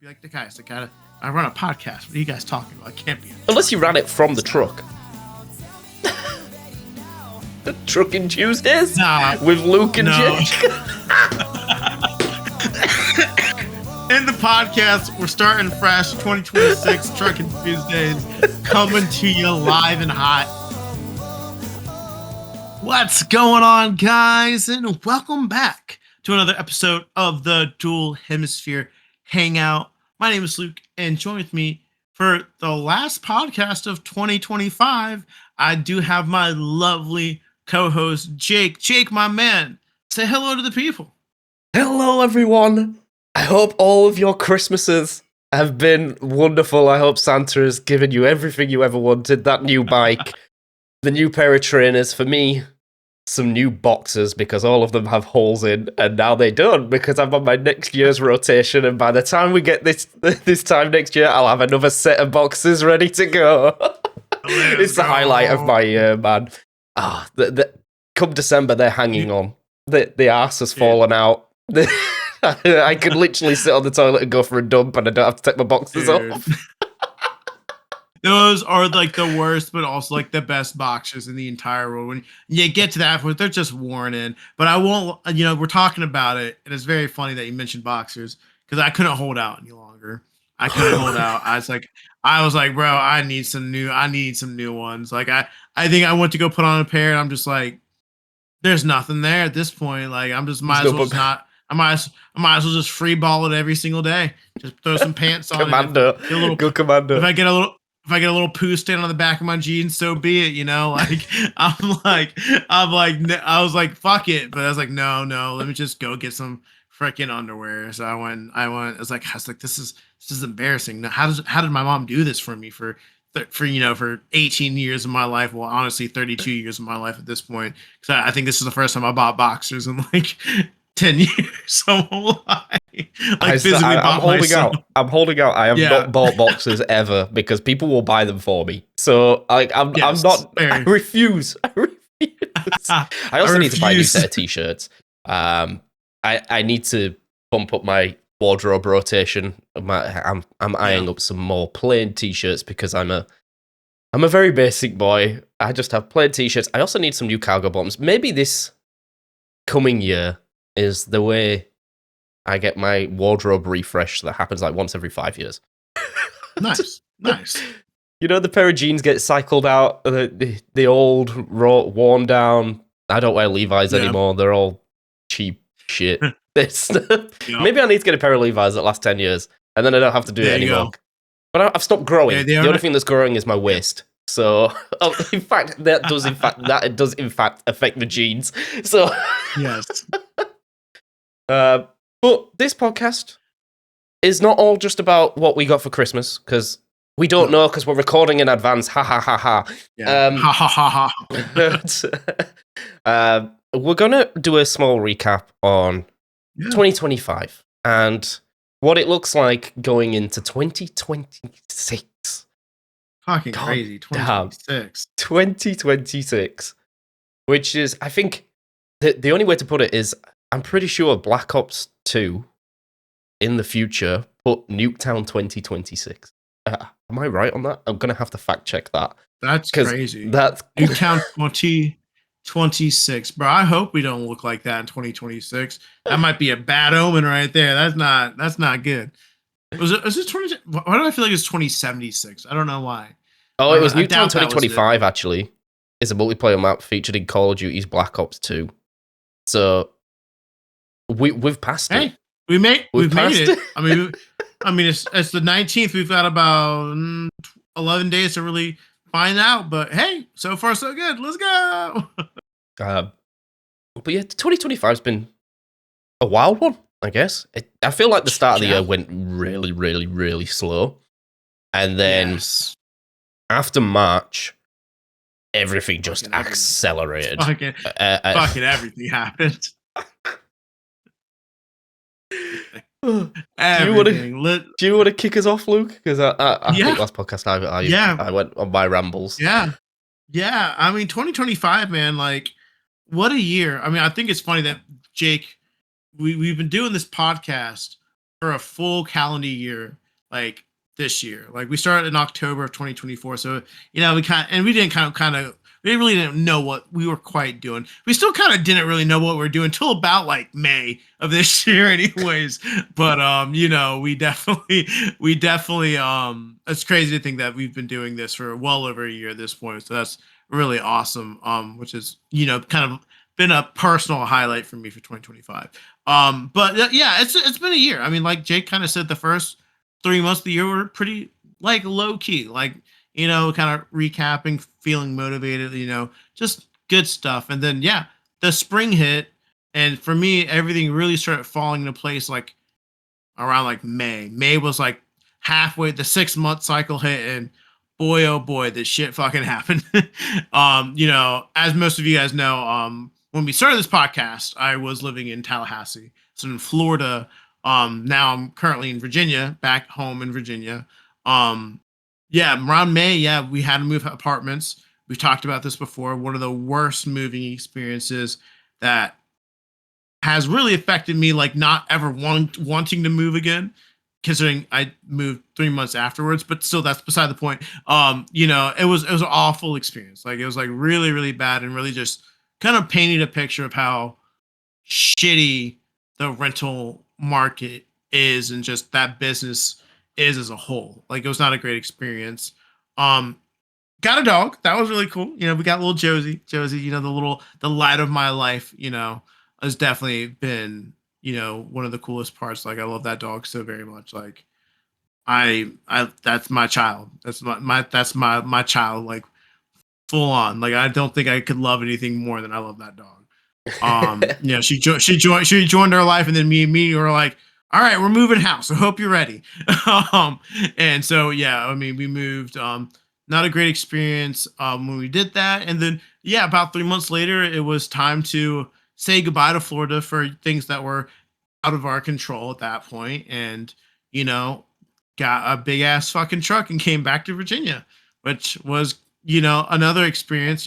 like, the guys, I run a podcast. What are you guys talking about? I can't be. Unless you ran it from the truck. Trucking Tuesdays? Nah. With Luke and No. Jake. In the podcast, we're starting fresh. 2026 Trucking Tuesdays coming to you live and hot. What's going on, guys? And welcome back to another episode of the Dual Hemisphere Hangout. My name is Luke, and join with me for the last podcast of 2025. I do have my lovely co-host, Jake. Jake, my man, say hello to the people. Hello, everyone. I hope all of your Christmases have been wonderful. I hope Santa has given you everything you ever wanted. That new bike, the new pair of trainers. For me, some new boxers, because all of them have holes in, and now they don't, because I'm on my next year's rotation, and by the time we get this time next year, I'll have another set of boxers ready to go. It's the highlight of my year, man. Come December, they're hanging on. The arse has fallen out. I could literally sit on the toilet and go for a dump, and I don't have to take my boxers off. Those are like the worst, but also like the best boxers in the entire world. When you get to that point, they're just worn in. But I won't, we're talking about it, and it's very funny that you mentioned boxers, because I couldn't hold out any longer. I couldn't hold out. I was like, bro, I need some new ones. Like I think I went to go put on a pair, and I'm just like, there's nothing there at this point. Like I might as well just free ball it every single day. Just throw some pants on. Commando. Go Commando. If I get a little poo stain on the back of my jeans, so be it. Like I was like, fuck it. But I was like, no, let me just go get some freaking underwear. So I went. I was like, this is embarrassing. How did my mom do this for me for 18 years of my life? Well, honestly, 32 years of my life at this point. Because I think this is the first time I bought boxers in like 10 years. So I'm holding out. I have not bought boxers ever, because people will buy them for me. So I'm not. Fair. I refuse. I also need to buy a new set of t-shirts. I need to bump up my wardrobe rotation. I'm eyeing up some more plain t-shirts, because I'm a very basic boy. I just have plain t-shirts. I also need some new cargo bottoms. Maybe this coming year is the way I get my wardrobe refresh that happens like once every 5 years. Nice. The pair of jeans get cycled out, the old, worn down. I don't wear Levi's anymore. They're all cheap shit. Maybe I need to get a pair of Levi's that last 10 years, and then I don't have to do it anymore. But I've stopped growing. The only thing that's growing is my waist. So, in fact, that does in fact affect the jeans. So, yes. But this podcast is not all just about what we got for Christmas, because we don't know, because we're recording in advance. Ha ha ha ha. Yeah. Ha ha ha ha. We're gonna do a small recap on 2025 and what it looks like going into 2026. Fucking crazy. 2026. 2026. Which is, I think, the only way to put it is, I'm pretty sure Black Ops 2 in the future put Nuketown 2026. Am I right on that? I'm going to have to fact check that. That's crazy. That's Nuketown 2026. Bro, I hope we don't look like that in 2026. That might be a bad omen right there. That's not good. Was it 20? Why do I feel like it's 2076? I don't know why. Oh, it was Nuketown 2025, actually. It's a multiplayer map featured in Call of Duty's Black Ops 2. So we've passed it. We've made it. I mean, it's the 19th. We've got about 11 days to really find out. But hey, so far so good. Let's go. But yeah, 2025's been a wild one, I guess. I feel like the start of the year went really, really, really slow, and then after March, everything just accelerated. Fucking everything happened. Do you want to kick us off, Luke? Because I think last podcast I went on my rambles. Yeah. I mean, 2025, man. Like, what a year! I mean, I think it's funny that Jake, we've been doing this podcast for a full calendar year, like this year. Like we started in October of 2024. So, we didn't we really didn't know what we were quite doing. We still kind of didn't really know what we were doing until about like May of this year, anyways. But we definitely it's crazy to think that we've been doing this for well over a year at this point. So that's really awesome. Which is, kind of been a personal highlight for me for 2025. But yeah, it's been a year. I mean, like Jake kind of said, the first 3 months of the year were pretty like low key, like kind of recapping, feeling motivated, just good stuff. And then yeah, the spring hit, and for me, everything really started falling into place like around like May. May was like halfway, the 6 month cycle hit, and boy, oh boy, this shit fucking happened. As most of you guys know, when we started this podcast, I was living in Tallahassee, so in Florida. Now I'm currently in Virginia, back home in Virginia. Yeah, around May, yeah, we had to move apartments. We've talked about this before. One of the worst moving experiences that has really affected me, like not ever wanting to move again, considering I moved 3 months afterwards. But still, that's beside the point. It was an awful experience. Like it was like really really bad, and really just kind of painted a picture of how shitty the rental market is, and just that business is as a whole. Like it was not a great experience. Um, got a dog. That was really cool. We got little Josie. Josie, the light of my life, has definitely been, one of the coolest parts. Like I love that dog so very much. Like I that's my child. That's my child, like full on. Like I don't think I could love anything more than I love that dog. She joined our life, and then me and me were like, all right, we're moving house. I hope you're ready. And so yeah, I mean, we moved. Not a great experience when we did that, and then yeah, about 3 months later, it was time to say goodbye to Florida for things that were out of our control at that point, and you know, got a big ass fucking truck and came back to Virginia, which was another experience.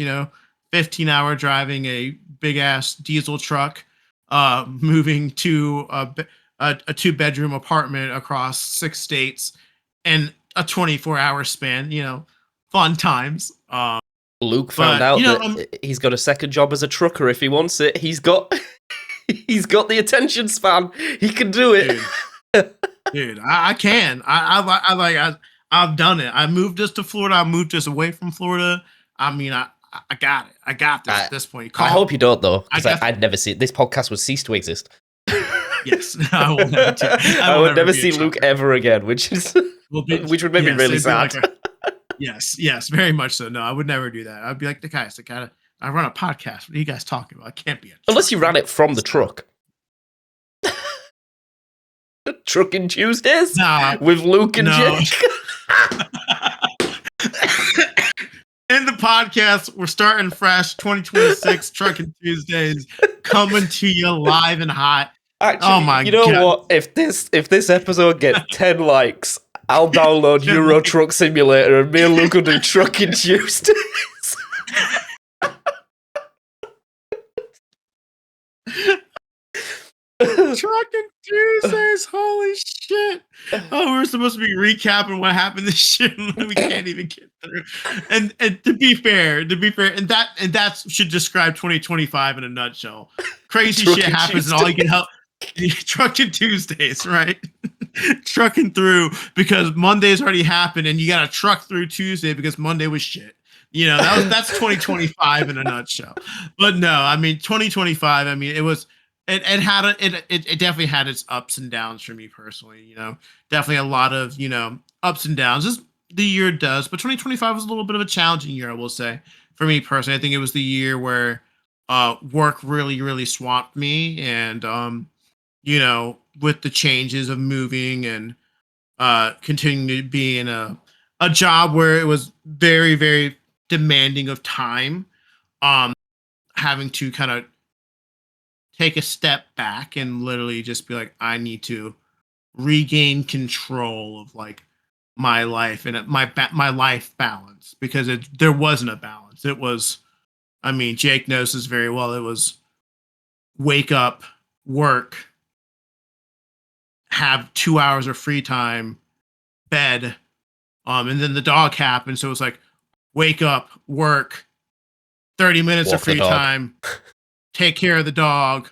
15-hour driving a big ass diesel truck, moving to a 2 bedroom apartment across 6 states in a 24-hour span. Fun times. Luke found But out that he's got a second job as a trucker if he wants it. He's got he's got the attention span. He can do it. Dude, I can. I've done it. I moved us to Florida. I moved us away from Florida. I mean, I got it. I got this at this point. I hope you don't, though, because I'd never see it. This podcast would cease to exist. Yes, I will never. I would never see Luke ever again, which would make me really sad. Yes, very much so. No, I would never do that. I'd be like, the guys, I run a podcast. What are you guys talking about? I can't be unless you ran it from the truck. Trucking Tuesdays with Luke and Jake. In the podcast, we're starting fresh. 2026 Trucking Tuesdays coming to you live and hot. Actually, oh my God. You know what? If this episode gets 10 likes, I'll download Euro Truck Simulator and me and Luke will do Trucking Tuesdays. Trucking Tuesdays, holy shit! Oh, we're supposed to be recapping what happened this year, and we can't even get through. And to be fair, and that should describe 2025 in a nutshell. Crazy shit happens, and all you can help. Trucking Tuesdays, right? Trucking through because Monday's already happened, and you got to truck through Tuesday because Monday was shit. That's 2025 in a nutshell. But no, I mean 2025. I mean it was. It definitely had its ups and downs for me personally. Definitely a lot of ups and downs as the year does. But 2025 was a little bit of a challenging year, I will say, for me personally. I think it was the year where work really really swamped me, and with the changes of moving and continuing to be in a job where it was very very demanding of time, having to kind of take a step back and literally just be like, I need to regain control of like my life and my life balance, because there wasn't a balance. It was, I mean, Jake knows this very well. It was wake up, work, have 2 hours of free time, bed, and then the dog happened. So it was like, wake up, work, 30 minutes of Walk the free dog. time, take care of the dog,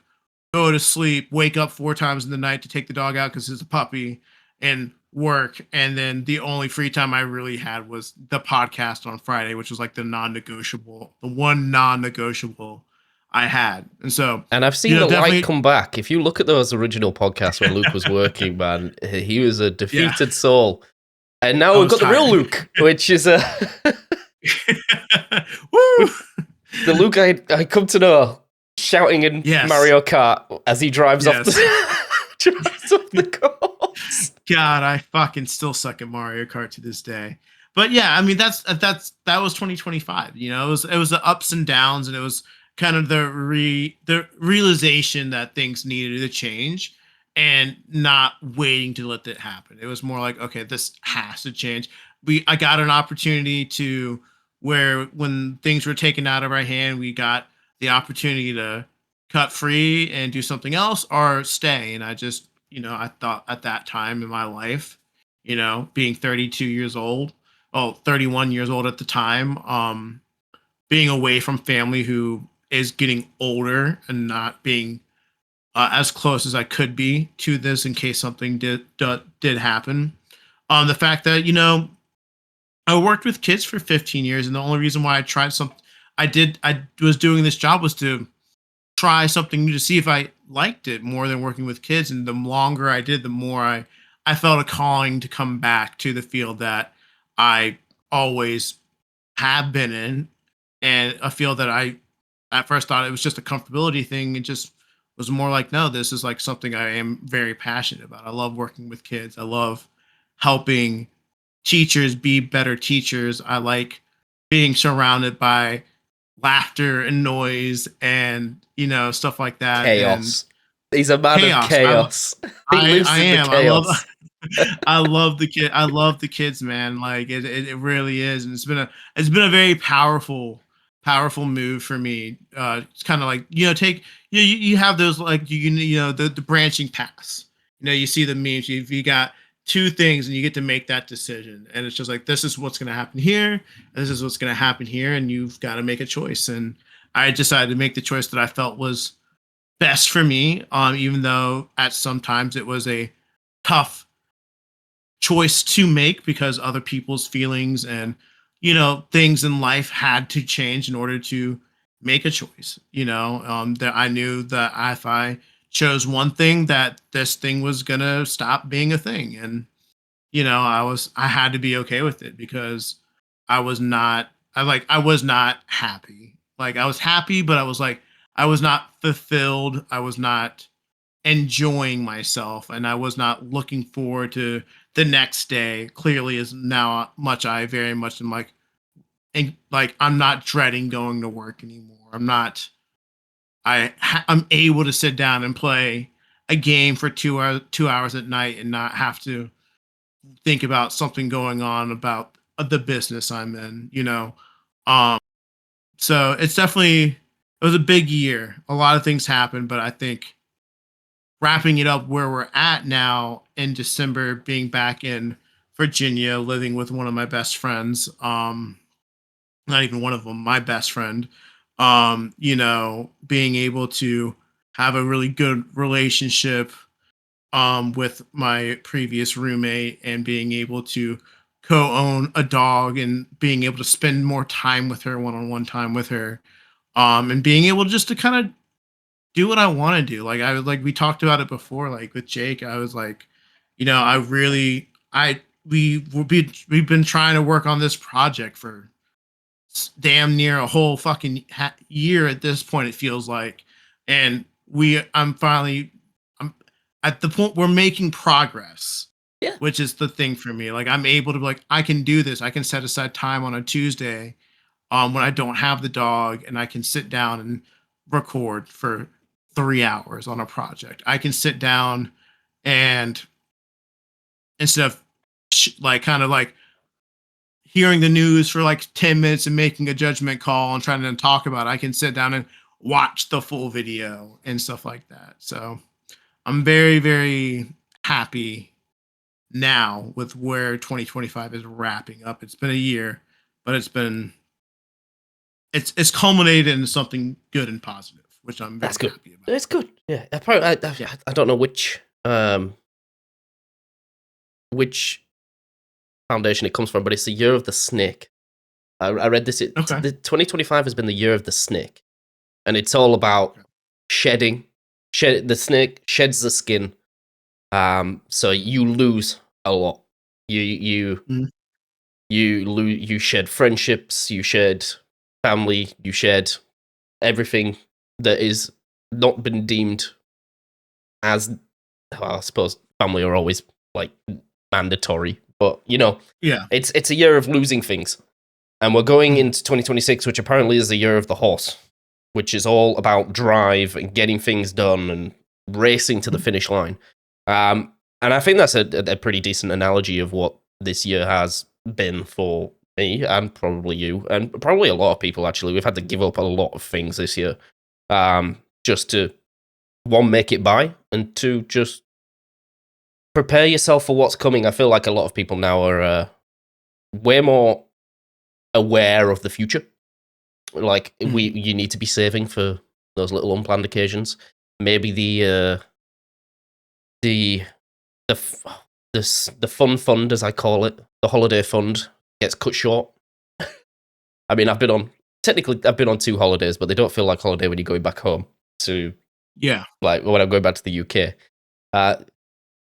go to sleep, wake up 4 times in the night to take the dog out because it's a puppy, and work. And then the only free time I really had was the podcast on Friday, which was like the one non negotiable I had. And so, And I've seen the light definitely. come back. If you look at those original podcasts when Luke was working, man, he was a Yeah, defeated soul. And now I we've was got the real tired. Luke, which is Woo! the Luke I come to know, shouting in Yes. Mario Kart as he drives off Yes. drives off the course. God, I fucking still suck at Mario Kart to this day. But yeah, I mean that was 2025. It was the ups and downs, and it was kind of the realization that things needed to change, and not waiting to let that happen. It was more like, okay, this has to change. I got an opportunity to where when things were taken out of our hand, we got the opportunity to cut free and do something else or stay. And I just, I thought at that time in my life, being 32 years old, 31 years old at the time, being away from family who is getting older and not being as close as I could be to this in case something did happen. The fact that, I worked with kids for 15 years, and the only reason why I was doing this job was to try something new to see if I liked it more than working with kids. And the longer I did, the more I felt a calling to come back to the field that I always have been in, and a field that I at first thought it was just a comfortability thing. It just was more like, no, this is like something I am very passionate about. I love working with kids. I love helping teachers be better teachers. I like being surrounded by laughter and noise and stuff like that. Chaos. He's a man of Chaos. chaos. He lives I in the am. chaos. I love the kid. I love the kids, man. Like it really is, and it's been a very powerful move for me. It's kind of like take you have those like the branching paths. You see the memes. You got two things, and you get to make that decision, and it's just like this is what's going to happen here, and this is what's going to happen here, and you've got to make a choice. And I decided to make the choice that I felt was best for me. Even though at sometimes it was a tough choice to make because other people's feelings and things in life had to change in order to make a choice. That I knew that if I chose one thing, that this thing was gonna stop being a thing. And I had to be okay with it because I was not happy. Like I was happy, but I was not fulfilled. I was not enjoying myself, and I was not looking forward to the next day. Clearly is now much I very much am like, and like I'm not dreading going to work anymore. I'm able to sit down and play a game for 2 hours at night and not have to think about something going on about the business I'm in. Um so it was a big year. A lot of things happened, but I think wrapping it up where we're at now in December, being back in Virginia, living with one of my best friends, not even one of them, my best friend, being able to have a really good relationship with my previous roommate, and being able to co-own a dog and being able to spend more time with her, one-on-one time with her, and being able just to kind of do what I want to do. Like we talked about it before, like with Jake, I was like, I really, we've been trying to work on this project for damn near a whole fucking year at this point. It feels like, and I'm at the point we're making progress. Yeah. Which is the thing for me. Like I'm able to be like, I can do this. I can set aside time on a Tuesday, when I don't have the dog, and I can sit down and record for 3 hours on a project. I can sit down and instead of like kind of like hearing the news for like 10 minutes and making a judgment call and trying to talk about it, I can sit down and watch the full video and stuff like that. So I'm very, very happy now with where 2025 is wrapping up. It's been a year, but it's culminated in something good and positive, which I'm very That's good. happy about. It's good. Yeah. Apparently, I don't know which foundation it comes from, but it's the year of the snake. I read this. Okay. The 2025 has been the year of the snake, and it's all about shedding. The snake sheds the skin. So you lose a lot. Mhm. You shed friendships, you shed family, you shed everything that is not been deemed as, well, I suppose family are always like mandatory, but Yeah. it's a year of losing things. And we're going into 2026, which apparently is the year of the horse, which is all about drive and getting things done and racing to the finish line. And I think that's a pretty decent analogy of what this year has been for me and probably you and probably a lot of people, actually. We've had to give up a lot of things this year just to, one, make it by, and two, just prepare yourself for what's coming. I feel like a lot of people now are way more aware of the future. Like, you need to be saving for those little unplanned occasions. Maybe the fun fund, as I call it, the holiday fund, gets cut short. I mean, I've been on 2 holidays, but they don't feel like holiday when you're going back home to, like, when I'm going back to the UK.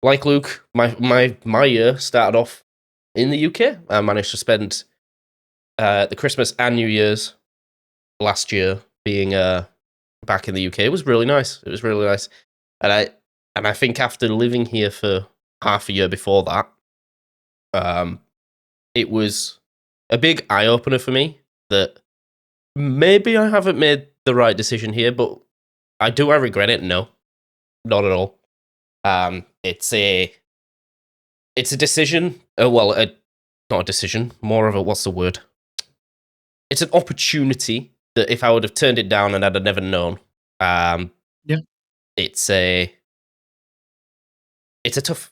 Like Luke, my year started off in the UK. I managed to spend the Christmas and New Year's last year being back in the UK. It was really nice. And I think after living here for half a year before that, it was a big eye opener for me that maybe I haven't made the right decision here, but do I regret it? No, not at all. It's a decision. Well, not a decision. More of a, what's the word? It's an opportunity that if I would have turned it down and I'd have never known, it's a tough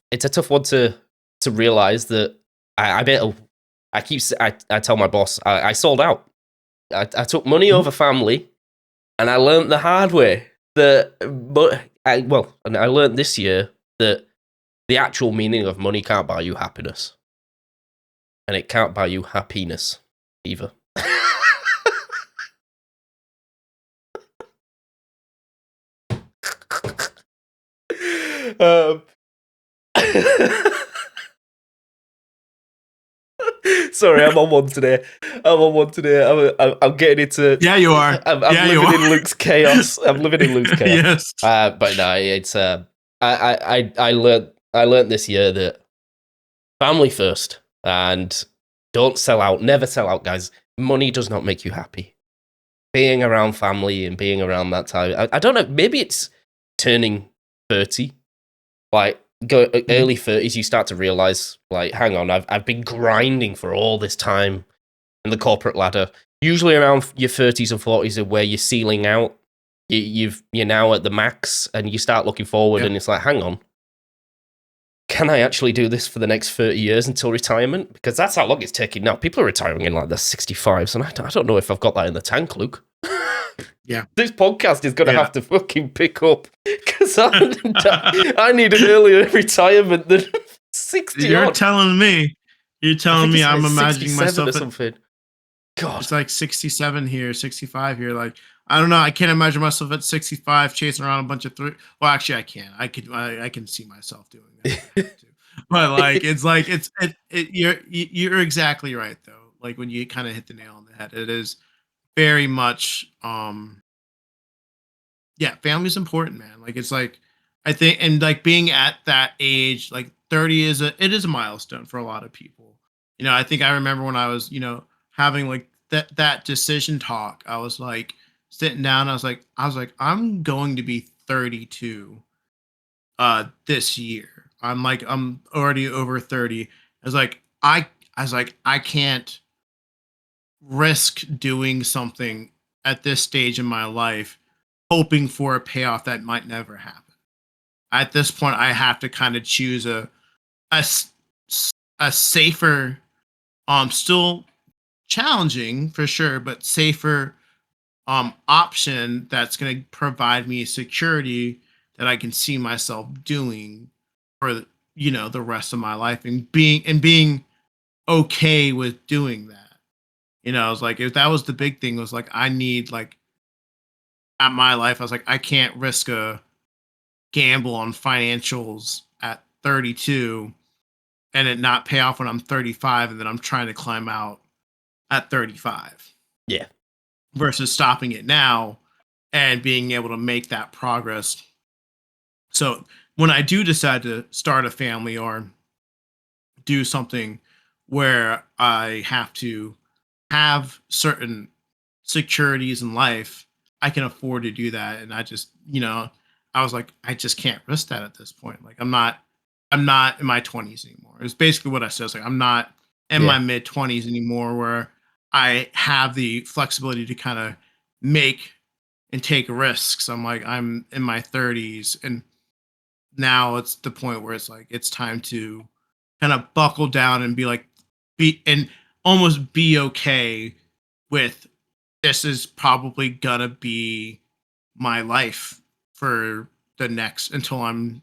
one to realize that I tell my boss I sold out. I took money over family, and I learned the hard way that. And I learned this year that the actual meaning of money can't buy you happiness, and it can't buy you happiness either. Sorry, I'm on one today. I'm getting into. Yeah, you are. I'm living in Luke's chaos. Yes. But no, it's I learned this year that family first, and don't sell out. Never sell out, guys. Money does not make you happy. Being around family and being around that time. I don't know. Maybe it's turning 30. Like, early 30s, you start to realize, like, hang on, I've been grinding for all this time in the corporate ladder. Usually around your 30s and 40s are where you're ceiling out. You're now at the max, and you start looking forward, and it's like, hang on, can I actually do this for the next 30 years until retirement? Because that's how long it's taking now. People are retiring in like their 65s, and I don't know if I've got that in the tank, Luke. Yeah. This podcast is going to have to fucking pick up, because I need an earlier retirement than 60. You're telling me I'm imagining myself or something. God. It's like 67 here, 65 here. Like, I don't know. I can't imagine myself at 65 chasing around a bunch of Well, actually, I can. I can see myself doing that. But like, you're exactly right though. Like, when you kind of hit the nail on the head, it is very much family's important, man. Like, it's like, I think, and like being at that age, like 30 is a milestone for a lot of people. I think I remember when I was, having like that decision talk. I was like sitting down. I was like, I'm going to be 32 this year. I'm already over 30. I can't risk doing something at this stage in my life hoping for a payoff that might never happen. at this point I have to kind of choose a s- a safer, still challenging for sure, but safer option that's going to provide me security that I can see myself doing for the rest of my life, and being okay with doing that. I was like, if that was the big thing, was like I need, like, at my life, I was like, I can't risk a gamble on financials at 32 and it not pay off when I'm 35, and then I'm trying to climb out at 35 Yeah. versus stopping it now and being able to make that progress. So when I do decide to start a family or do something where I have to have certain securities in life, I can afford to do that. And I just, I was like, I just can't risk that at this point. Like, I'm not in my 20s anymore. It's basically what I said. It's like, I'm not in Yeah. my mid 20s anymore where I have the flexibility to kind of make and take risks. I'm like, I'm in my 30s, and now it's the point where it's like it's time to kind of buckle down and be like, be and almost be okay with, this is probably gonna be my life for the next, until I'm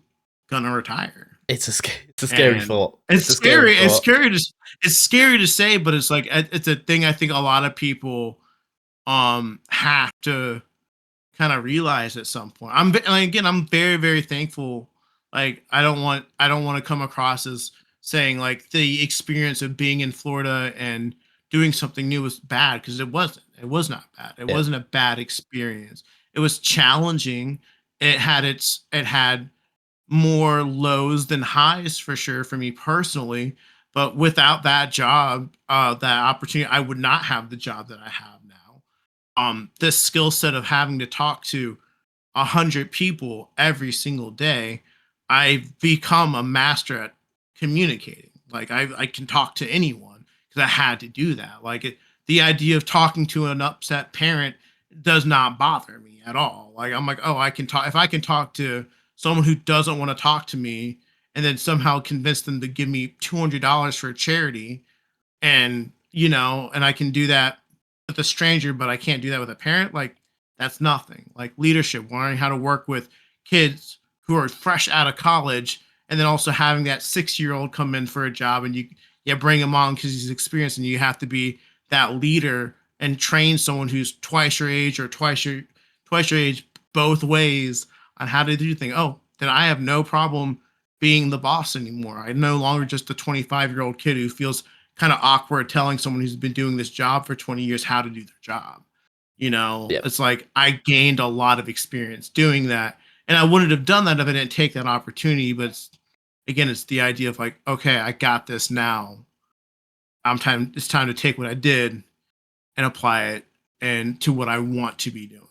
gonna retire. It's a scary And thought. it's It's a scary scary. thought. It's scary to say, but it's like it's a thing I think a lot of people have to kind of realize at some point. Like, again, I'm very, very thankful. Like, I don't want to come across as saying like the experience of being in Florida and doing something new was bad, because it wasn't. It was not bad. It Yeah. wasn't a bad experience. It was challenging. It had more lows than highs for sure for me personally. But without that job, that opportunity, I would not have the job that I have now. This skill set of having to talk to 100 people every single day, I've become a master at communicating. Like, I can talk to anyone because I had to do that. Like, the idea of talking to an upset parent does not bother me at all. Like, I'm like, oh, I can talk. If I can talk to someone who doesn't want to talk to me and then somehow convince them to give me $200 for a charity, and I can do that with a stranger, but I can't do that with a parent. Like, that's nothing. Like, leadership, learning how to work with kids who are fresh out of college, and then also having that 6-year-old come in for a job, and you bring him on because he's experienced, and you have to be that leader and train someone who's twice your age or twice your age both ways on how to do things. Oh, then I have no problem being the boss anymore. I'm no longer just a 25-year-old kid who feels kind of awkward telling someone who's been doing this job for 20 years how to do their job. Yeah. It's like I gained a lot of experience doing that. And I wouldn't have done that if I didn't take that opportunity. But again, it's the idea of like, okay, I got this now. It's time to take what I did and apply it and to what I want to be doing.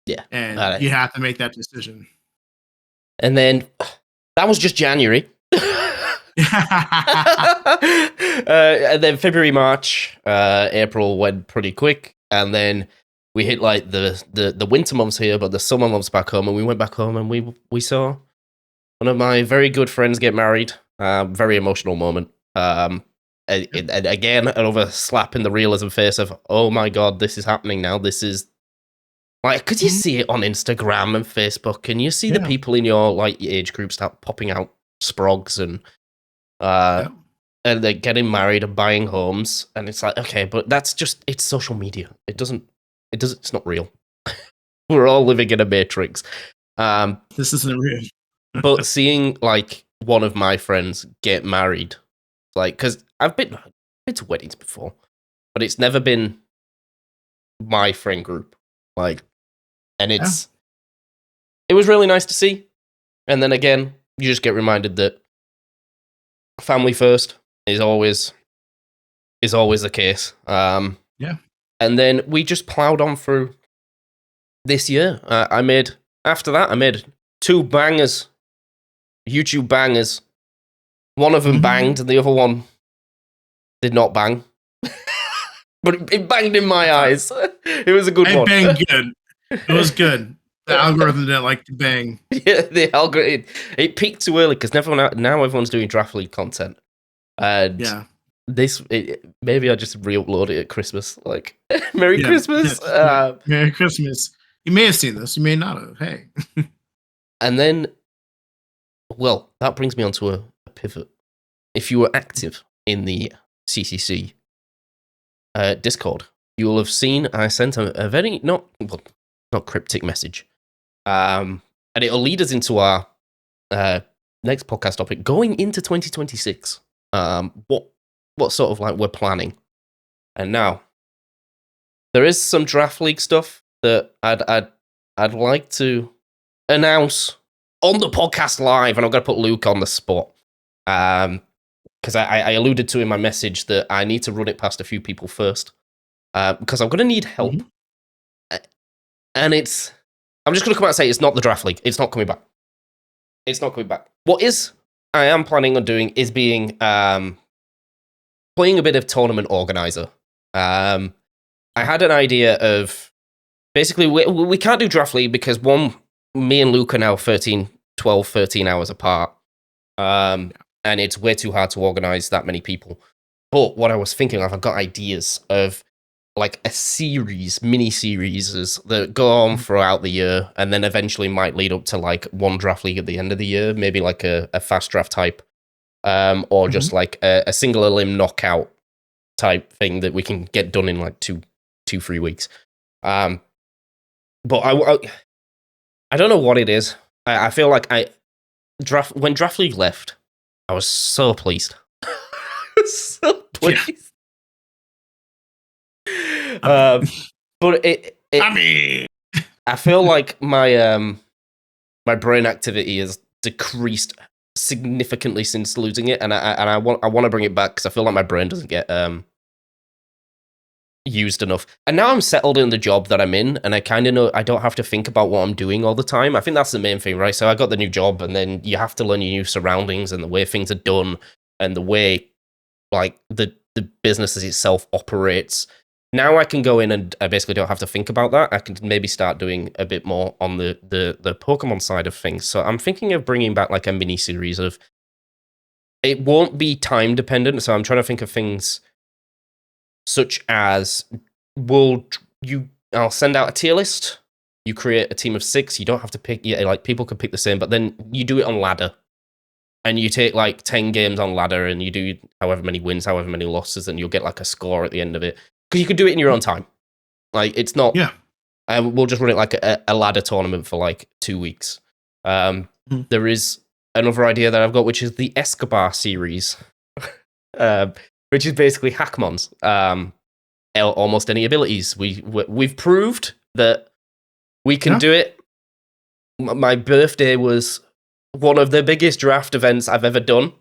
Yeah. And you have to make that decision. And then that was just January. And then February, March, April went pretty quick, and then we hit like the winter months here, but the summer months back home, and we went back home and we saw one of my very good friends get married. Very emotional moment. And again, another slap in the realism face of, oh my god, this is happening now. This is like, could you see it on Instagram and Facebook, and you see the people in your like age group start popping out sprogs and they're getting married and buying homes, and it's like, okay, but that's just, it's social media. It's not real. We're all living in a matrix. This isn't real. But seeing like one of my friends get married, like, because I've been to weddings before, but it's never been my friend group. Like, and it was really nice to see. And then again, you just get reminded that family first is always the case. And then we just plowed on through this year. After that, I made 2 bangers, YouTube bangers. One of them banged, and the other one did not bang. But it banged in my eyes. It was a good one. It banged good. It was good. The algorithm didn't like the bang. Yeah, the algorithm, it peaked too early because now everyone's doing draft league content, and Yeah. maybe I just re-upload it at Christmas, like Merry Yeah. Christmas. Merry Christmas. You may have seen this. You may not have. Hey. And then, well, that brings me on to a pivot. If you were active in the CCC Discord, you will have seen I sent a very not cryptic message, and it'll lead us into our next podcast topic going into 2026. What sort of like we're planning, and now there is some draft league stuff that I'd like to announce on the podcast live, and I'm going to put Luke on the spot. Because I alluded to in my message that I need to run it past a few people first, because I'm going to need help. And I'm just going to come out and say it's not the draft league. It's not coming back. It's not coming back. What I am planning on doing is being playing a bit of tournament organizer. I had an idea of basically we can't do draft league because me and Luke are now 13 hours apart. And it's way too hard to organize that many people. But what I was thinking of, I've got ideas of like a mini series that go on throughout the year and then eventually might lead up to like one draft league at the end of the year, maybe like a fast draft type, or just like a single elim knockout type thing that we can get done in like 2-3 weeks. But I don't know what it is. I feel like when draft league left, I was so pleased. So pleased. Yeah. But I feel like my brain activity has decreased significantly since losing it, and I want to bring it back because I feel like my brain doesn't get used enough. And now I'm settled in the job that I'm in, and I kind of know I don't have to think about what I'm doing all the time. I think that's the main thing, right? So I got the new job, and then you have to learn your new surroundings and the way things are done and the way like the business as itself operates. Now I can go in and I basically don't have to think about that. I can maybe start doing a bit more on the Pokemon side of things. So I'm thinking of bringing back like a mini series of. It won't be time dependent, so I'm trying to think of things such as I'll send out a tier list. You create a team of 6. You don't have to pick. Yeah, like people can pick the same, but then you do it on ladder, and you take like 10 games on ladder, and you do however many wins, however many losses, and you'll get like a score at the end of it. Because you can do it in your own time. Like it's not. Yeah. We'll just run it like a ladder tournament for like 2 weeks. There is another idea that I've got, which is the Escobar series. Which is basically Hackmons. Almost any abilities. We've proved that we can do it. My birthday was one of the biggest draft events I've ever done,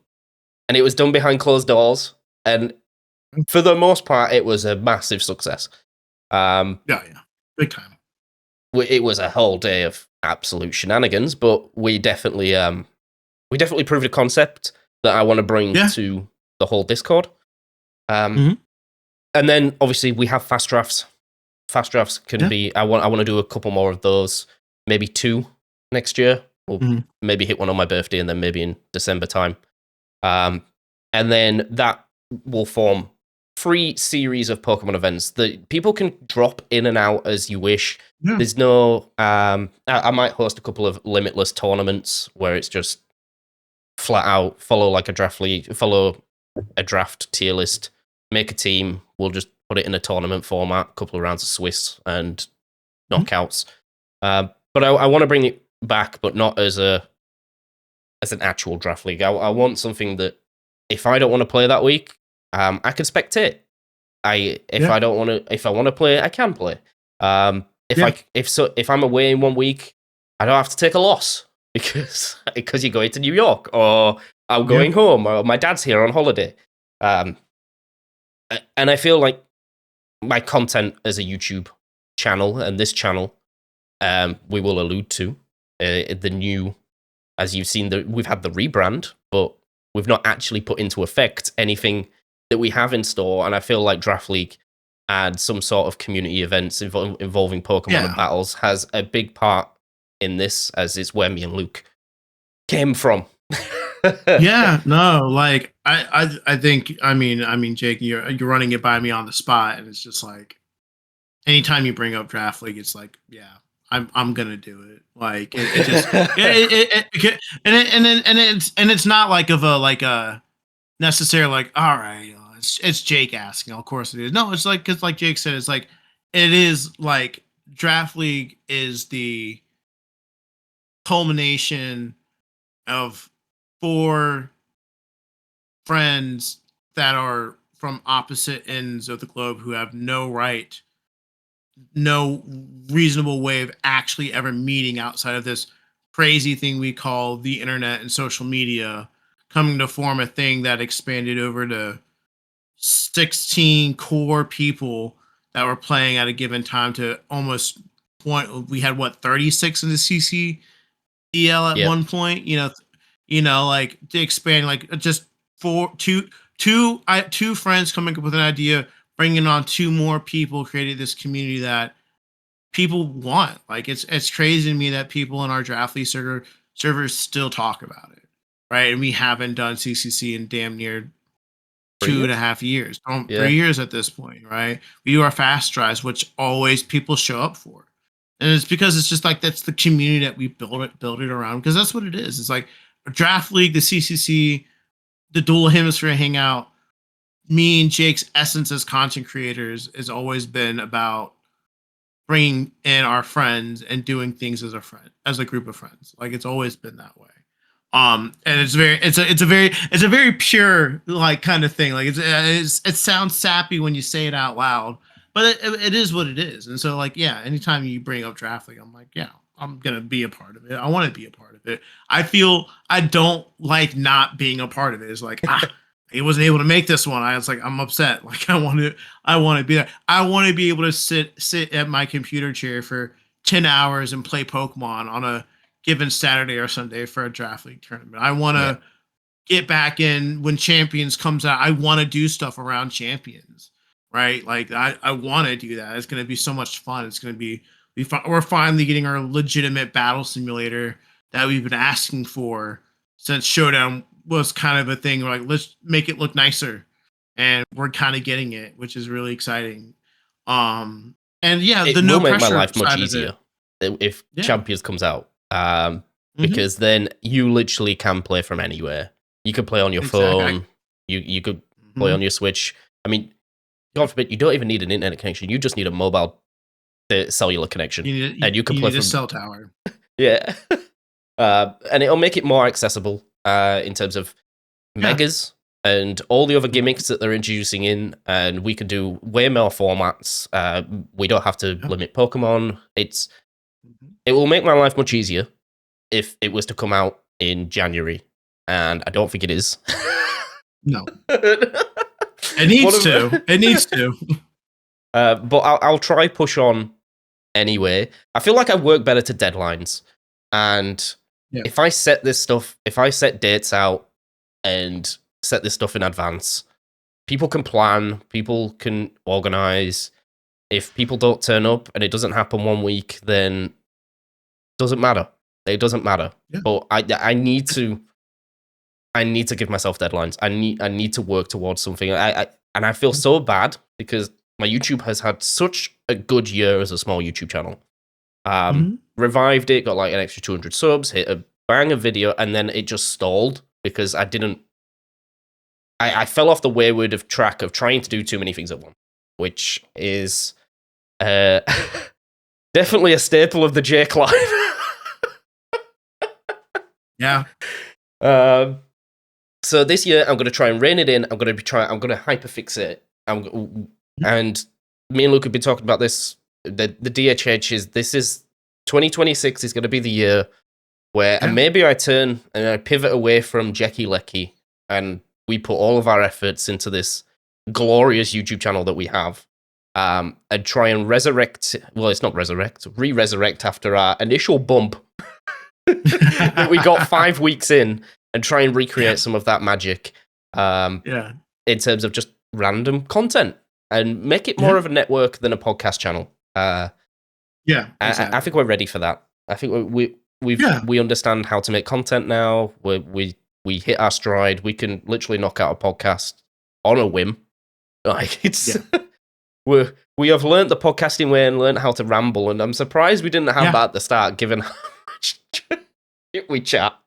and it was done behind closed doors. And for the most part, it was a massive success. Yeah, big time. It was a whole day of absolute shenanigans, but we definitely proved a concept that I want to bring to the whole Discord. And then obviously we have fast drafts. Fast drafts can be. I want to do a couple more of those. Maybe 2 next year. We'll maybe hit one on my birthday, and then maybe in December time. And then that will form 3 series of Pokemon events that people can drop in and out as you wish. Yeah. There's no. I might host a couple of limitless tournaments where it's just flat out follow like a draft league, follow a draft tier list. Make a team. We'll just put it in a tournament format, a couple of rounds of Swiss and knockouts. But I want to bring it back, but not as an actual draft league. I want something that if I don't want to play that week, I can spectate. If I want to play, I can play. If I'm away in 1 week, I don't have to take a loss because you're going to New York or I'm going home or my dad's here on holiday. And I feel like my content as a YouTube channel and this channel, we will allude to the new, as you've seen, we've had the rebrand, but we've not actually put into effect anything that we have in store. And I feel like Draft League and some sort of community events involving Pokemon and battles has a big part in this, as it's where me and Luke came from. Yeah, no, like I think I mean Jake, you're running it by me on the spot, and it's just like anytime you bring up draft league, it's like, yeah, I'm gonna do it. Like it just and it's not like of a like a necessarily like, all right, it's Jake asking. Of course it is. No, it's like because like Jake said, it's like it is like draft league is the culmination of four friends that are from opposite ends of the globe who have no reasonable way of actually ever meeting outside of this crazy thing we call the internet and social media, coming to form a thing that expanded over to 16 core people that were playing at a given time to almost point. We had what 36 in the CCEL at Yep. one point. Like to expand, like just two friends coming up with an idea, bringing on two more people, created this community that people want. Like it's crazy to me that people in our draft league servers still talk about it, right? And we haven't done CCC in damn near 2.5 years, Yeah. 3 years at this point, right? We do our fast drives, which always people show up for, and it's because it's just like that's the community that we build it around, because that's what it is. It's like a draft league, the CCC, the dual hemisphere hangout. Me and Jake's essence as content creators has always been about bringing in our friends and doing things as a group of friends. Like it's always been that way. And it's a very pure like kind of thing. Like it sounds sappy when you say it out loud, but it is what it is. And so like, yeah, anytime you bring up draft league, I'm like, yeah, I'm gonna be a part of it. I want to be a part of it. I feel I don't like not being a part of it. It's like he wasn't able to make this one. I was like, I'm upset. Like I want to be there. I want to be able to sit at my computer chair for 10 hours and play Pokemon on a given Saturday or Sunday for a draft league tournament. I want to get back in when Champions comes out. I want to do stuff around Champions, right? Like I want to do that. It's going to be so much fun. It's going to be, we're finally getting our legitimate battle simulator that we've been asking for since Showdown was kind of a thing. We're like, let's make it look nicer. And we're kind of getting it, which is really exciting. And yeah, it the no will make pressure my life much side of easier if Yeah. Champions comes out. Because then you literally can play from anywhere. You could play on your phone. You could play on your Switch. I mean, God forbid, you don't even need an internet connection. You just need a mobile cellular connection, and you can play from a cell tower. Yeah, and it'll make it more accessible in terms of megas and all the other gimmicks that they're introducing in, and we can do way more formats. We don't have to limit Pokemon. It will make my life much easier if it was to come out in January, and I don't think it is. No. It needs to. It needs to. But I'll try push on anyway. I feel like I work better to deadlines, and if I set dates out and set this stuff in advance, people can plan, people can organize. If people don't turn up and it doesn't happen one week, then it doesn't matter. It doesn't matter. Yeah. But I need to give myself deadlines. I need to work towards something. And I feel so bad because my YouTube has had such a good year as a small YouTube channel. Revived it, got like an extra 200 subs, hit a banger video, and then it just stalled because I fell off the wayward of track of trying to do too many things at once, which is definitely a staple of the Jake life. Yeah. So this year I'm going to try and rein it in. I'm going to hyperfixate. And me and Luke have been talking about this. The DHH is 2026 is going to be the year where and maybe I turn and I pivot away from Jecky Lecky and we put all of our efforts into this glorious YouTube channel that we have. And try and resurrect. Well, it's not resurrect. Re-resurrect after our initial bump that we got 5 weeks in, and try and recreate some of that magic. In terms of just random content and make it more of a network than a podcast channel. Exactly. I think we're ready for that. I think Yeah. we understand how to make content now. We hit our stride. We can literally knock out a podcast on a whim. Like it's Yeah. we have learned the podcasting way and learned how to ramble, and I'm surprised we didn't have Yeah. that at the start, given how much shit we chat.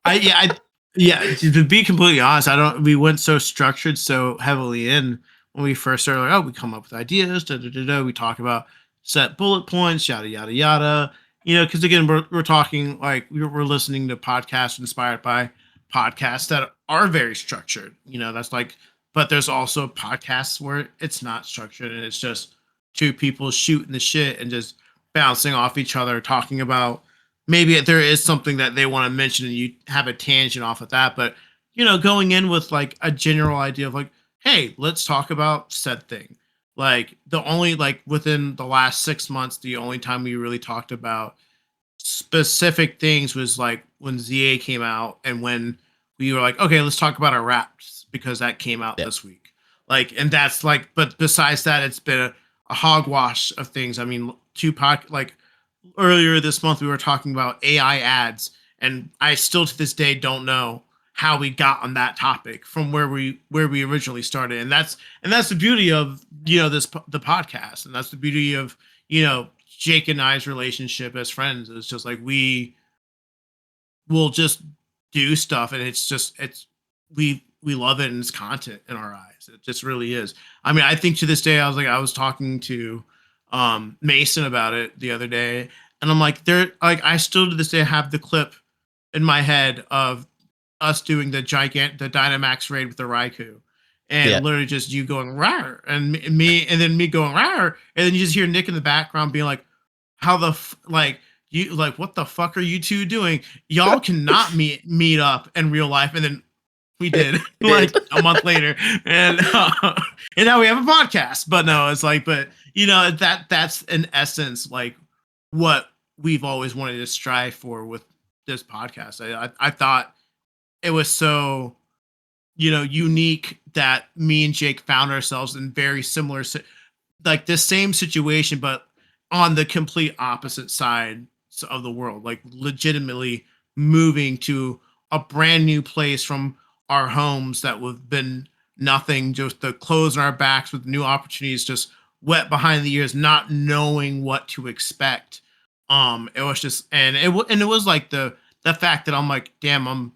Yeah, to be completely honest, we went so structured so heavily in when we first started, like, oh, we come up with ideas, we talk about set bullet points, yada yada yada. Because again, we're talking like we're listening to podcasts inspired by podcasts that are very structured. That's like, but there's also podcasts where it's not structured and it's just two people shooting the shit and just bouncing off each other, talking about maybe there is something that they want to mention and you have a tangent off of that. But going in with like a general idea of like, hey, let's talk about said thing. Like the only like within the last 6 months, the only time we really talked about specific things was like when ZA came out and when we were like, okay, let's talk about our raps because that came out Yeah. this week. Like, and that's like, but besides that, it's been a hogwash of things. I mean, like earlier this month we were talking about AI ads, and I still to this day don't know how we got on that topic from where we originally started. And that's the beauty of the podcast, and that's the beauty of Jake and I's relationship as friends. It's just like we will just do stuff, and we love it, and it's content in our eyes. It just really is. I mean, I think to this day, I was talking to Mason about it the other day, and I'm like, I still to this day have the clip in my head of us doing the Dynamax raid with the Raikou. Yeah. And literally just you going rawr and then me going rawr, and then you just hear Nick in the background being like, how the like you like what the fuck are you two doing? Y'all cannot meet up in real life. And then we did like a month later, and now we have a podcast. But no, it's like, but that's in essence like what we've always wanted to strive for with this podcast. I thought it was so unique that me and Jake found ourselves in very similar like the same situation, but on the complete opposite side of the world, like legitimately moving to a brand new place from our homes that have been nothing, just the clothes on our backs with new opportunities, just wet behind the ears, not knowing what to expect. It was just, and it was like the fact that I'm like, damn, I'm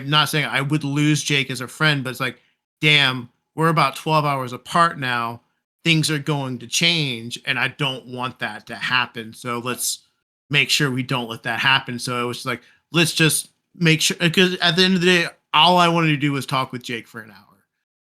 not saying I would lose Jake as a friend, but it's like, damn, we're about 12 hours apart now. Things are going to change, and I don't want that to happen. So let's make sure we don't let that happen. So it was like, let's just make sure, because at the end of the day, all I wanted to do was talk with Jake for an hour,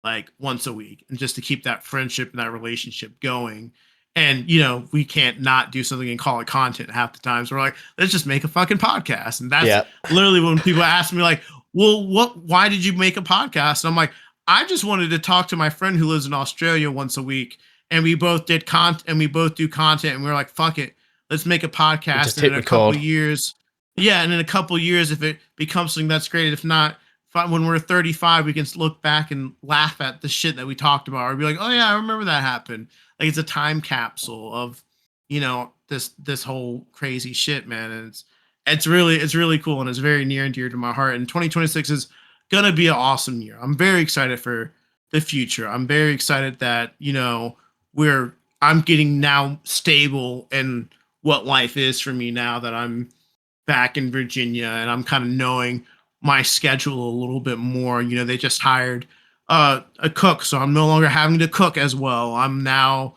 like once a week, and just to keep that friendship and that relationship going. And we can't not do something and call it content half the time. So we're like, let's just make a fucking podcast. And that's literally when people ask me like, well, why did you make a podcast? And I'm like, I just wanted to talk to my friend who lives in Australia once a week, and we both did content, and we both do content, and we were like, fuck it, let's make a podcast. And in a couple of years, and in a couple of years, if it becomes something, that's great. If not, when we're 35, we can look back and laugh at the shit that we talked about, or be like, oh yeah, I remember that happened. Like it's a time capsule of this whole crazy shit, man. And it's really cool, and it's very near and dear to my heart. And 2026 is gonna be an awesome year. I'm very excited for the future. I'm very excited that I'm getting now stable in what life is for me now that I'm back in Virginia, and I'm kind of knowing my schedule a little bit more. They just hired a cook, so I'm no longer having to cook as well. I'm now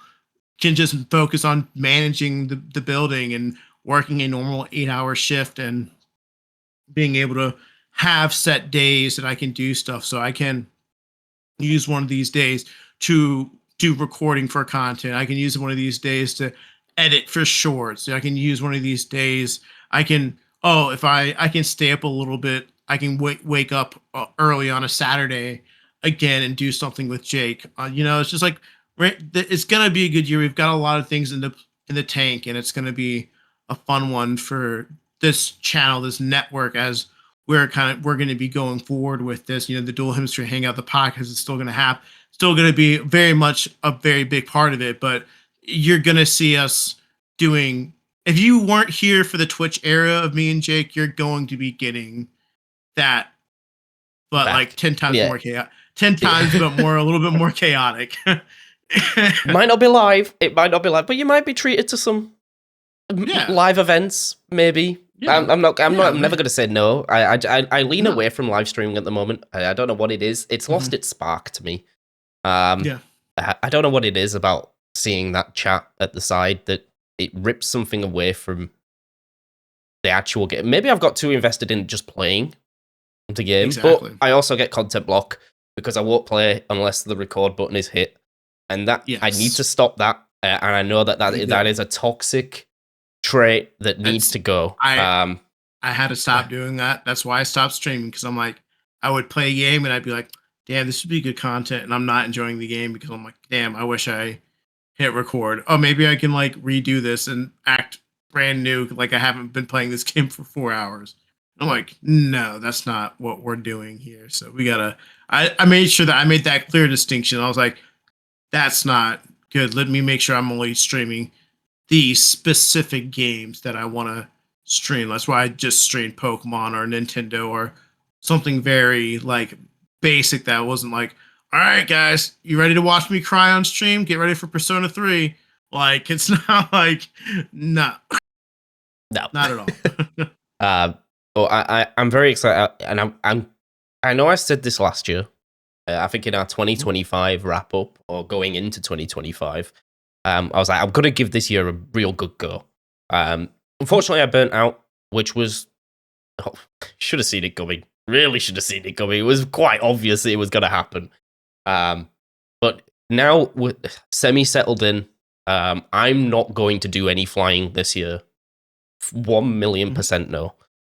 can just focus on managing the building and working a normal 8-hour shift and being able to have set days that I can do stuff. So I can use one of these days to do recording for content. I can use one of these days to edit for shorts. I can use one of these days. I can, if I can stay up a little bit, I can wake up early on a Saturday again and do something with Jake. It's just like, it's gonna be a good year. We've got a lot of things in the tank, and it's gonna be a fun one for this channel, this network, as we're going to be going forward with this. The Dual Hemisphere Hangout, the podcast is still going to be very much a very big part of it. But you're going to see us doing if you weren't here for the Twitch era of me and Jake, you're going to be getting that, but like Back. 10 times Yeah. more chaotic. 10 times, but more, a little bit more chaotic. Might not be live. It might not be live, but you might be treated to some Yeah. live events. Maybe. Yeah. I'm not. I'm Yeah, not. I'm never man. going to say no. I lean No. away from live streaming at the moment. I don't know what it is. It's lost its spark to me. Yeah. I don't know what it is about seeing that chat at the side that it rips something away from the actual game. Maybe I've got too invested in just playing the game, Exactly. but I also get content block because I won't play unless the record button is hit, and that I need Yes. to stop that. And I know that Me that too. is a toxic trait that needs That's to go. I had to stop doing that. That's why I stopped streaming, because I'm like, I would play a game and I'd be like, damn, this would be good content, and I'm not enjoying the game because I'm like, damn, I wish I hit record. Oh, maybe I can like redo this and act brand new, like I haven't been playing this game for 4 hours. I'm like, no, that's not what we're doing here. So we gotta. I made sure that I made that clear distinction. I was like, that's not good. Let me make sure I'm only streaming the specific games that I want to stream. That's why I just streamed Pokemon or Nintendo or something very like basic that wasn't like, all right, guys, you ready to watch me cry on stream? Get ready for Persona 3. Like, it's not like, no, No, not at all. but I'm very excited, and I know I said this last year. I think in our 2025 wrap up or going into 2025, I was like, I'm gonna give this year a real good go. Unfortunately, I burnt out, which was should have seen it coming. Really should have seen it coming. It was quite obvious it was gonna happen. But now we're semi settled in. I'm not going to do any flying this year. 1,000,000% no.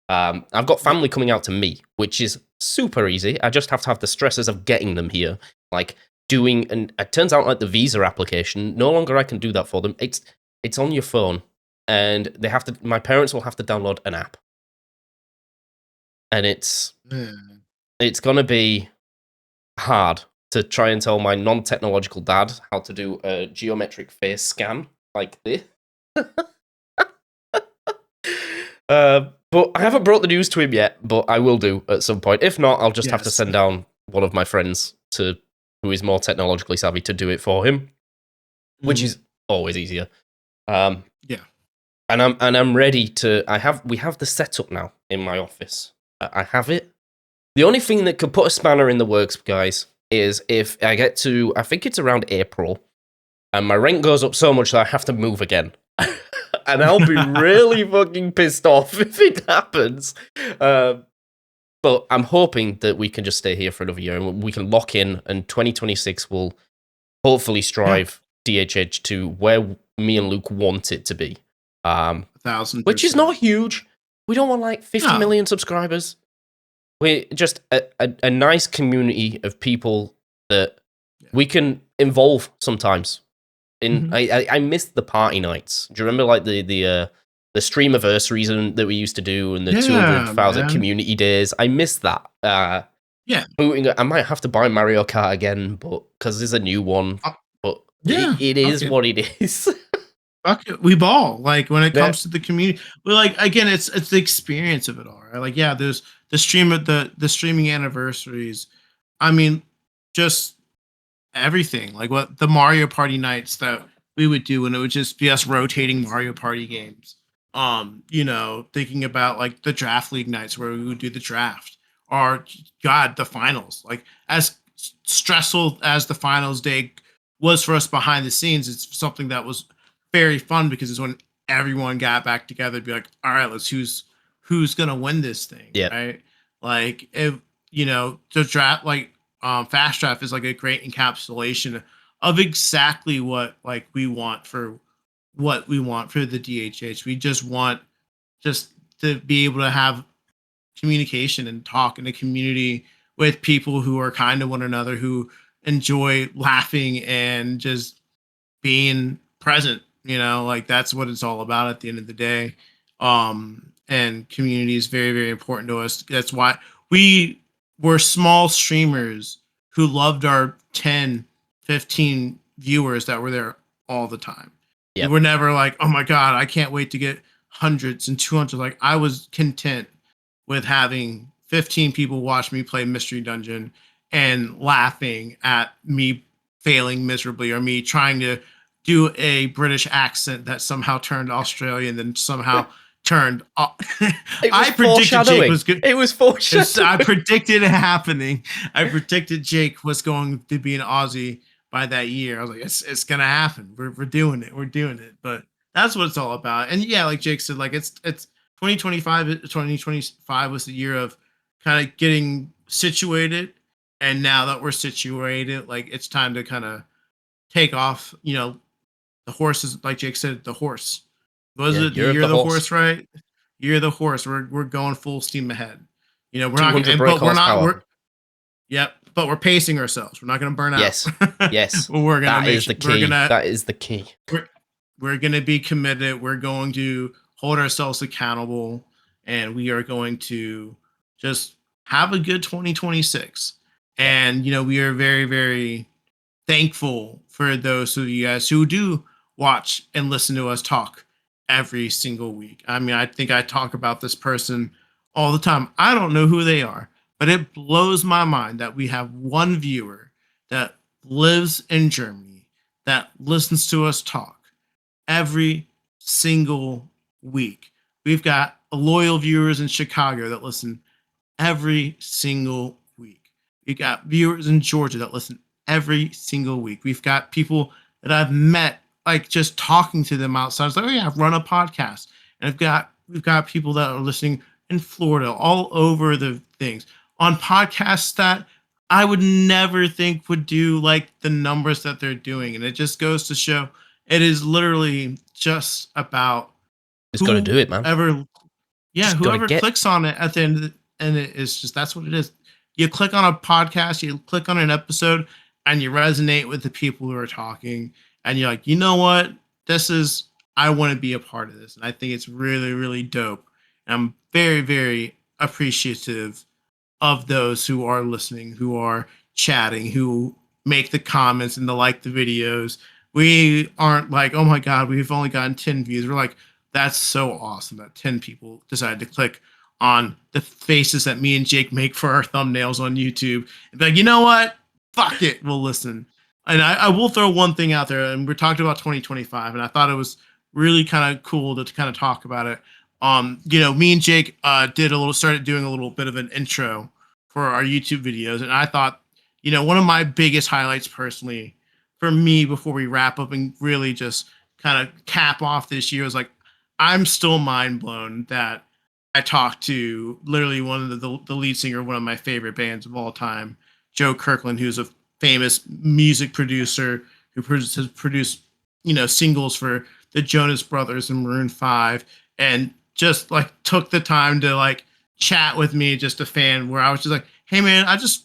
I've got family coming out to me, which is super easy. I just have to have the stresses of getting them here. Like doing, and it turns out like the visa application, no longer I can do that for them. It's on your phone, and they have to. My parents will have to download an app, and it's gonna be hard to try and tell my non-technological dad how to do a geometric face scan like this. But I haven't brought the news to him yet, but I will do at some point. If not, I'll just have to send down one of my friends who is more technologically savvy to do it for him, which is always easier. Yeah. And I'm ready to. We have the setup now in my office. I have it. The only thing that could put a spanner in the works, guys, is if I get to, I think it's around April, and my rent goes up so much that I have to move again. And I'll be really fucking pissed off if it happens. But I'm hoping that we can just stay here for another year and we can lock in, and 2026 will hopefully strive DHH to where me and Luke want it to be. 1,000%. Which is not huge. We don't want like 50 million subscribers. We're just a nice community of people that we can involve sometimes. I missed the party nights. Do you remember like the streamiversaries that we used to do and the 200,000 community days? I missed that. I might have to buy Mario Kart again, but because there's a new one. But it is what it is. Fuck it. We ball. Like when it comes to the community, but like again, it's the experience of it all, right? Like there's the streaming anniversaries. I mean, just everything. Like what the Mario Party nights that we would do, and it would just be us rotating Mario Party games. Thinking about like the draft league nights where we would do the draft, or God, the finals. Like as stressful as the finals day was for us behind the scenes, it's something that was very fun because it's when everyone got back together to be like, all right, who's gonna win this thing, right? Like if the draft, like fast draft is like a great encapsulation of exactly what we want for the DHH. We just want to be able to have communication and talk in a community with people who are kind to one another, who enjoy laughing and just being present. Like that's what it's all about at the end of the day. And community is very, very important to us. That's why we were small streamers who loved our 10, 15 viewers that were there all the time. We Yep. were never like, oh my God, I can't wait to get hundreds and 200. Like, I was content with having 15 people watch me play Mystery Dungeon and laughing at me failing miserably or me trying to do a British accent that somehow turned Australian, then somehow turned. It was I predicted Jake foreshadowing. was good. It was I foreshadowing. predicted it happening. I predicted Jake was going to be an Aussie by that year. I was like, it's gonna happen. We're doing it. We're doing it. But that's what it's all about. And yeah, like Jake said, like it's 2025 was the year of kind of getting situated. And now that we're situated, like it's time to kind of take off, the horse is like Jake said, the horse. Was Yeah, it the year of year the of the horse. horse, right? Year of the horse. We're going full steam ahead. We're not 200 and brake but we're not horsepower. we're yep, but we're pacing ourselves. We're not gonna burn out. Yes. Yes. we're gonna That make is sure the key. That is the key. we're gonna be committed. We're going to hold ourselves accountable and we are going to just have a good 2026. Yeah. And we are very, very thankful for those of you guys who do watch and listen to us talk every single week. I mean, I think I talk about this person all the time. I don't know who they are, but it blows my mind that we have one viewer that lives in Germany that listens to us talk every single week. We've got loyal viewers in Chicago that listen every single week. We've got viewers in Georgia that listen every single week. We've got people that I've met, like just talking to them outside. It's like, oh yeah, I've run a podcast, and we've got people that are listening in Florida, all over the things on podcasts that I would never think would do like the numbers that they're doing, and it just goes to show it is literally just about Just got to do it, man. Just gotta whoever get. clicks on it at the end of and it is just that's what it is. You click on a podcast, you click on an episode, and you resonate with the people who are talking, and you're like, you know what? I want to be a part of this. And I think it's really, really dope. And I'm very, very appreciative of those who are listening, who are chatting, who make the comments and to like the videos. We aren't like, oh my God, we've only gotten 10 views. We're like, that's so awesome that 10 people decided to click on the faces that me and Jake make for our thumbnails on YouTube. And be like, you know what? Fuck it. We'll listen. And I will throw one thing out there. And we're talking about 2025. And I thought it was really kind of cool to kind of talk about it. Me and Jake started doing a little bit of an intro for our YouTube videos. And I thought, one of my biggest highlights personally for me before we wrap up and really just kind of cap off this year was like, I'm still mind blown that I talked to literally one of the lead singer of one of my favorite bands of all time, Joe Kirkland, who's a famous music producer who has produced, singles for the Jonas Brothers and Maroon 5, and just like took the time to like chat with me, just a fan, where I was just like, hey man, I just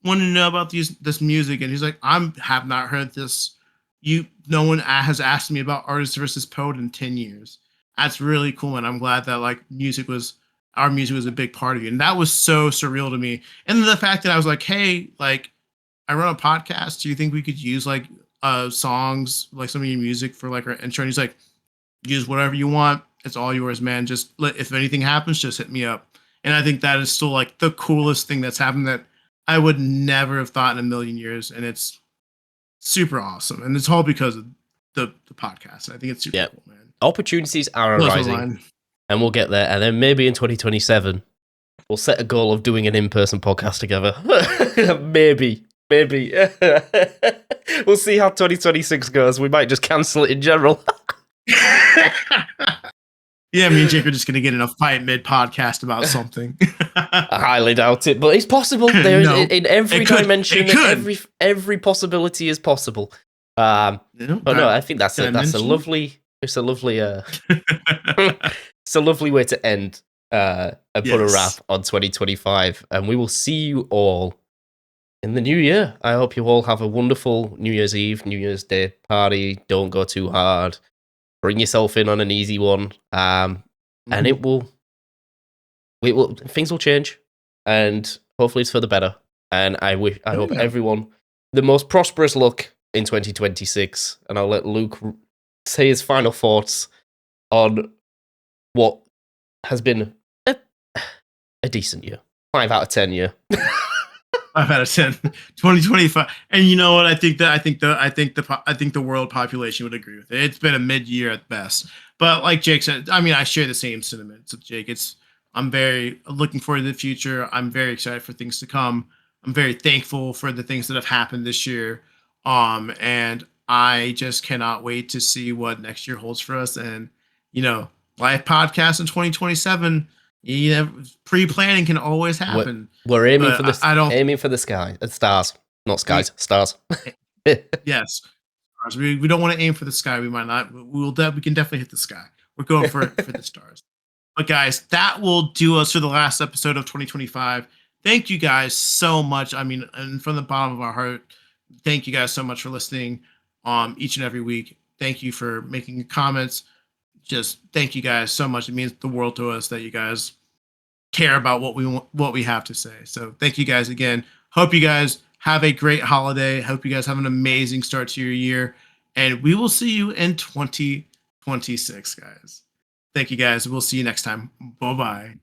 want to know about this music. And he's like, have not heard this. No one has asked me about Artist versus Poet in 10 years. That's really cool. And I'm glad that like our music was a big part of you. And that was so surreal to me. And the fact that I was like, hey, like I run a podcast. Do you think we could use like songs, like some of your music for like our intro? And he's like, use whatever you want. It's all yours, man. Just if anything happens, just hit me up. And I think that is still like the coolest thing that's happened that I would never have thought in a million years. And it's super awesome. And it's all because of the podcast. I think it's super cool, man. Opportunities are arising, and we'll get there. And then maybe in 2027, we'll set a goal of doing an in-person podcast together. maybe. We'll see how 2026 goes. We might just cancel it in general. Yeah, me and Jake are just going to get in a fight mid-podcast about something. I highly doubt it, but it's possible. There is in every dimension, every possibility is possible. I think that's a lovely. It's a lovely. It's a lovely way to end and put a wrap on 2025, and we will see you all in the new year. I hope you all have a wonderful New Year's Eve, New Year's Day party. Don't go too hard. Bring yourself in on an easy one, and things will change, and hopefully it's for the better. And I hope everyone the most prosperous luck in 2026. And I'll let Luke say his final thoughts on what has been a decent year. 5 out of 10 year. 5 out of 10. 2025. And you know what? I think the world population would agree with it. It's been a mid-year at best. But like Jake said, I mean, I share the same sentiments with Jake. I'm very looking forward to the future. I'm very excited for things to come. I'm very thankful for the things that have happened this year. And I just cannot wait to see what next year holds for us. And live podcast in 2027. Pre-planning can always happen. We're aiming But for the I don't. aiming for the stars, not skies, stars. Yes, we don't want to aim for the sky. We might not. We can definitely hit the sky. We're going for the stars. But guys, that will do us for the last episode of 2025. Thank you guys so much. I mean, and from the bottom of our heart, thank you guys so much for listening each and every week. Thank you for making comments. Just thank you guys so much. It means the world to us that you guys care about what we have to say. So thank you guys again. Hope you guys have a great holiday. Hope you guys have an amazing start to your year. And we will see you in 2026, guys. Thank you guys. We'll see you next time. Bye-bye.